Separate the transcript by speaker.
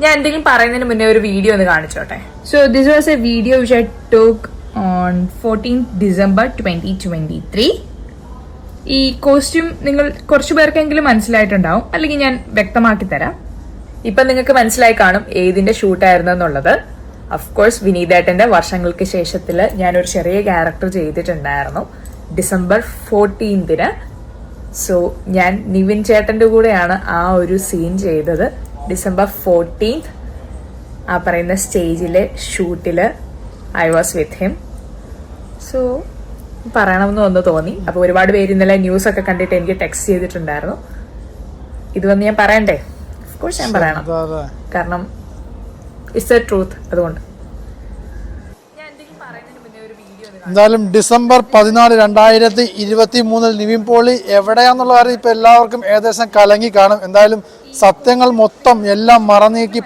Speaker 1: ഞാൻ എന്തെങ്കിലും പറയുന്നതിന് മുന്നേ ഒരു വീഡിയോ ഒന്ന് കാണിച്ചോട്ടെ. So this was a video which I talk on 14th December 2023. ഈ കോസ്റ്റ്യൂം നിങ്ങൾ കുറച്ചു പേർക്കെങ്കിലും മനസ്സിലായിട്ടുണ്ടാവും, അല്ലെങ്കിൽ ഞാൻ വ്യക്തമാക്കി തരാം. ഇപ്പൊ നിങ്ങൾക്ക് മനസ്സിലായി കാണും ഏതിന്റെ ഷൂട്ടായിരുന്നു എന്നുള്ളത്. അഫ്കോഴ്സ് വിനീതേട്ടന്റെ വർഷങ്ങൾക്ക് ശേഷത്തില് ഞാനൊരു ചെറിയ ക്യാരക്ടർ ചെയ്തിട്ടുണ്ടായിരുന്നു December 14th. സോ ഞാൻ നിവിൻ ചേട്ടന്റെ കൂടെയാണ് ആ ഒരു സീൻ ചെയ്തത്. December 14th ആ പറയുന്ന സ്റ്റേജിലെ ഷൂട്ടില് I was with him. So പറയണമെന്ന് ഒന്ന് തോന്നി. അപ്പൊ ഒരുപാട് പേര് ഇന്നലെ ന്യൂസ് ഒക്കെ കണ്ടിട്ട് എനിക്ക് ടെക്സ്റ്റ് ചെയ്തിട്ടുണ്ടായിരുന്നു. ഇത് വന്ന് ഞാൻ പറയണ്ടേ? ഓഫ്കോഴ്സ് ഞാൻ പറയണം, കാരണം ഇറ്റ്സ് എ ട്രൂത്ത്. അതുകൊണ്ട്
Speaker 2: എന്തായാലും December 14, 2023 നിവിൻ പോളി എവിടെയാന്നുള്ള കാര്യം ഇപ്പൊ എല്ലാവർക്കും ഏകദേശം കലങ്ങി കാണും. എന്തായാലും സത്യങ്ങൾ മൊത്തം എല്ലാം മറന്നീക്കി